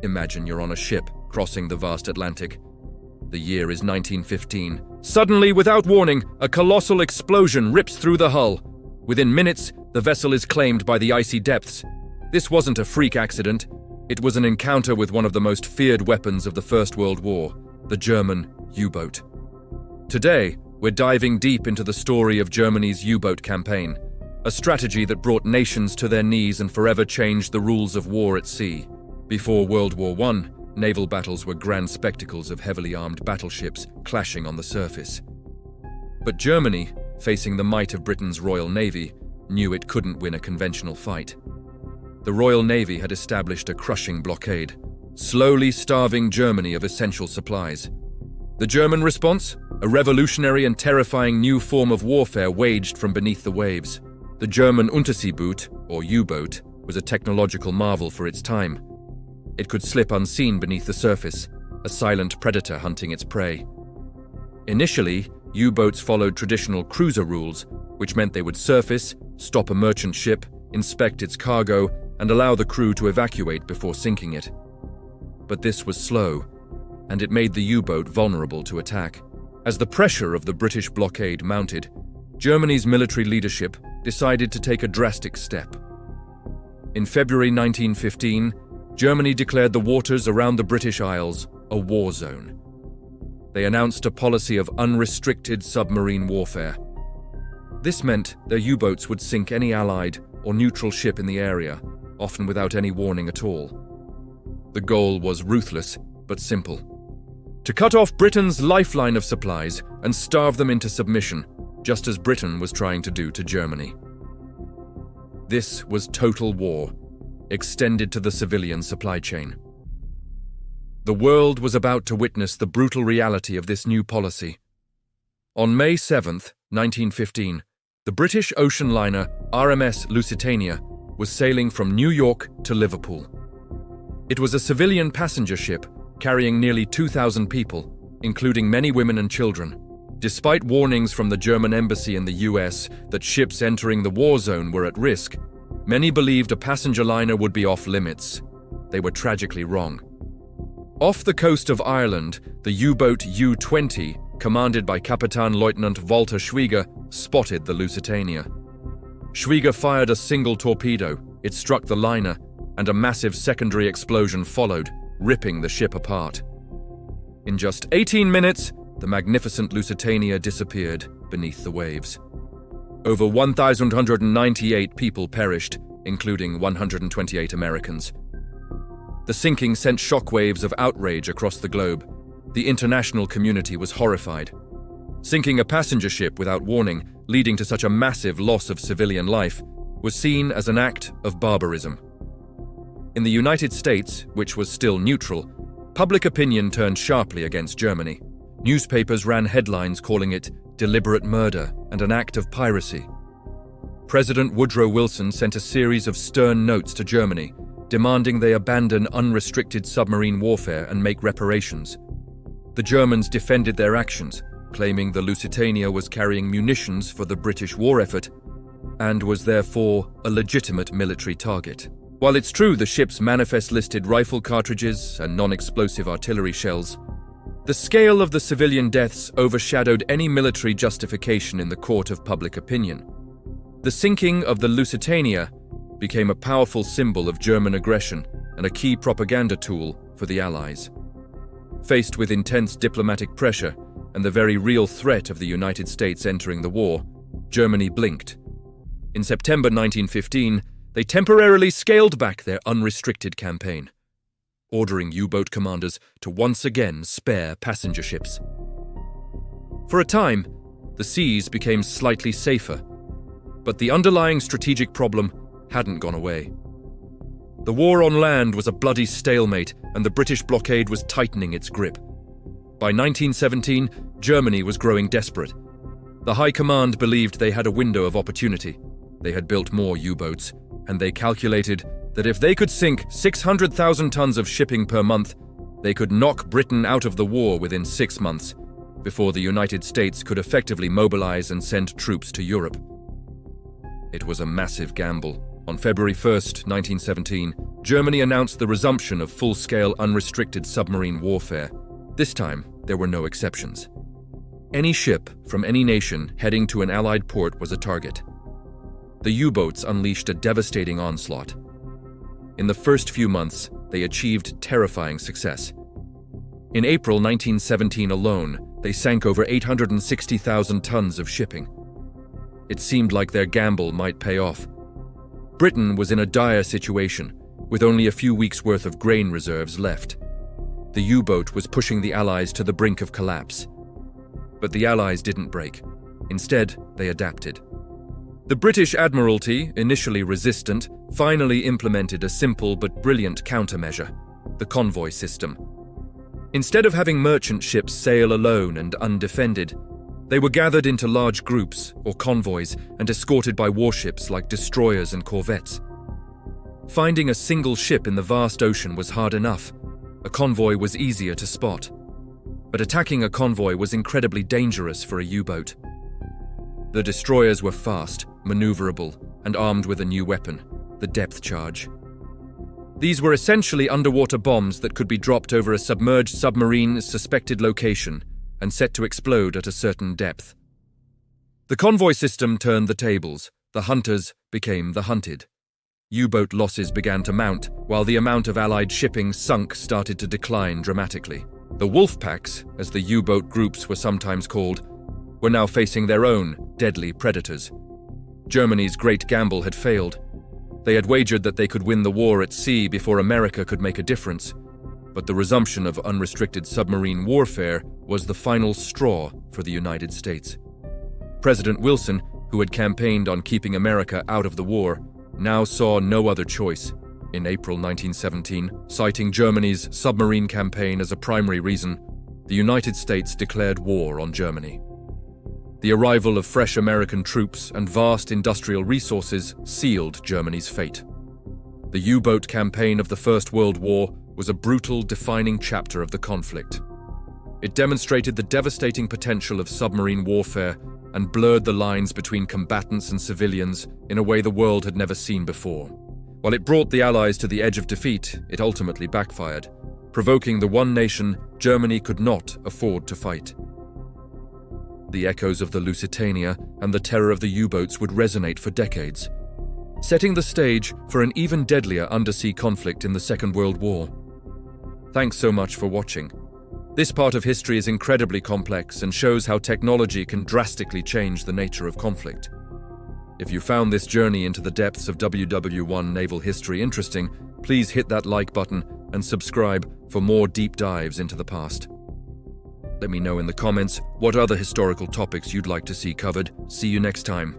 Imagine you're on a ship crossing the vast Atlantic. The year is 1915. Suddenly, without warning, a colossal explosion rips through the hull. Within minutes, the vessel is claimed by the icy depths. This wasn't a freak accident. It was an encounter with one of the most feared weapons of the First World War, the German U-boat. Today, we're diving deep into the story of Germany's U-boat campaign, a strategy that brought nations to their knees and forever changed the rules of war at sea. Before World War I, naval battles were grand spectacles of heavily armed battleships clashing on the surface. But Germany, facing the might of Britain's Royal Navy, knew it couldn't win a conventional fight. The Royal Navy had established a crushing blockade, slowly starving Germany of essential supplies. The German response? A revolutionary and terrifying new form of warfare waged from beneath the waves. The German Unterseeboot, or U-boat, was a technological marvel for its time. It could slip unseen beneath the surface, a silent predator hunting its prey. Initially, U-boats followed traditional cruiser rules, which meant they would surface, stop a merchant ship, inspect its cargo, and allow the crew to evacuate before sinking it. But this was slow, and it made the U-boat vulnerable to attack. As the pressure of the British blockade mounted, Germany's military leadership decided to take a drastic step. In February 1915, Germany declared the waters around the British Isles a war zone. They announced a policy of unrestricted submarine warfare. This meant their U-boats would sink any Allied or neutral ship in the area, often without any warning at all. The goal was ruthless but simple: to cut off Britain's lifeline of supplies and starve them into submission, just as Britain was trying to do to Germany. This was total war, extended to the civilian supply chain. The world was about to witness the brutal reality of this new policy. On May 7, 1915, the British ocean liner RMS Lusitania was sailing from New York to Liverpool. It was a civilian passenger ship carrying nearly 2,000 people, including many women and children. Despite warnings from the German embassy in the US that ships entering the war zone were at risk, many believed a passenger liner would be off limits. They were tragically wrong. Off the coast of Ireland, the U-boat U-20, commanded by Captain Lieutenant Walter Schwieger, spotted the Lusitania. Schwieger fired a single torpedo. It struck the liner, and a massive secondary explosion followed, ripping the ship apart. In just 18 minutes, the magnificent Lusitania disappeared beneath the waves. Over 1,198 people perished, including 128 Americans. The sinking sent shockwaves of outrage across the globe. The international community was horrified. Sinking a passenger ship without warning, leading to such a massive loss of civilian life, was seen as an act of barbarism. In the United States, which was still neutral, public opinion turned sharply against Germany. Newspapers ran headlines calling it deliberate murder and an act of piracy. President Woodrow Wilson sent a series of stern notes to Germany, demanding they abandon unrestricted submarine warfare and make reparations. The Germans defended their actions, claiming the Lusitania was carrying munitions for the British war effort and was therefore a legitimate military target. While it's true the ship's manifest listed rifle cartridges and non-explosive artillery shells, the scale of the civilian deaths overshadowed any military justification in the court of public opinion. The sinking of the Lusitania became a powerful symbol of German aggression and a key propaganda tool for the Allies. Faced with intense diplomatic pressure and the very real threat of the United States entering the war, Germany blinked. In September 1915, they temporarily scaled back their unrestricted campaign, ordering U-boat commanders to once again spare passenger ships. For a time, the seas became slightly safer, but the underlying strategic problem hadn't gone away. The war on land was a bloody stalemate, and the British blockade was tightening its grip. By 1917, Germany was growing desperate. The High Command believed they had a window of opportunity. They had built more U-boats, and they calculated that if they could sink 600,000 tons of shipping per month, they could knock Britain out of the war within 6 months, before the United States could effectively mobilize and send troops to Europe. It was a massive gamble, On February 1st, 1917, Germany announced the resumption of full-scale unrestricted submarine warfare. This time, there were no exceptions. Any ship from any nation heading to an Allied port was a target. The U-boats unleashed a devastating onslaught. In the first few months, they achieved terrifying success. In April 1917 alone, they sank over 860,000 tons of shipping. It seemed like their gamble might pay off. Britain was in a dire situation, with only a few weeks' worth of grain reserves left. The U-boat was pushing the Allies to the brink of collapse. But the Allies didn't break. Instead, they adapted. The British Admiralty, initially resistant, finally implemented a simple but brilliant countermeasure: the convoy system. Instead of having merchant ships sail alone and undefended, they were gathered into large groups, or convoys, and escorted by warships like destroyers and corvettes. Finding a single ship in the vast ocean was hard enough. A convoy was easier to spot. But attacking a convoy was incredibly dangerous for a U-boat. The destroyers were fast, maneuverable, and armed with a new weapon, the depth charge. These were essentially underwater bombs that could be dropped over a submerged submarine's suspected location and set to explode at a certain depth. The convoy system turned the tables. The hunters became the hunted. U-boat losses began to mount, while the amount of Allied shipping sunk started to decline dramatically. The wolf packs, as the U-boat groups were sometimes called, were now facing their own deadly predators. Germany's great gamble had failed. They had wagered that they could win the war at sea before America could make a difference. But the resumption of unrestricted submarine warfare was the final straw for the United States. President Wilson, who had campaigned on keeping America out of the war, now saw no other choice. In April 1917, citing Germany's submarine campaign as a primary reason, the United States declared war on Germany. The arrival of fresh American troops and vast industrial resources sealed Germany's fate. The U-boat campaign of the First World War was a brutal, defining chapter of the conflict. It demonstrated the devastating potential of submarine warfare and blurred the lines between combatants and civilians in a way the world had never seen before. While it brought the Allies to the edge of defeat, it ultimately backfired, provoking the one nation Germany could not afford to fight. The echoes of the Lusitania and the terror of the U-boats would resonate for decades, setting the stage for an even deadlier undersea conflict in the Second World War. Thanks so much for watching. This part of history is incredibly complex and shows how technology can drastically change the nature of conflict. If you found this journey into the depths of WW1 naval history interesting, please hit that like button and subscribe for more deep dives into the past. Let me know in the comments what other historical topics you'd like to see covered. See you next time.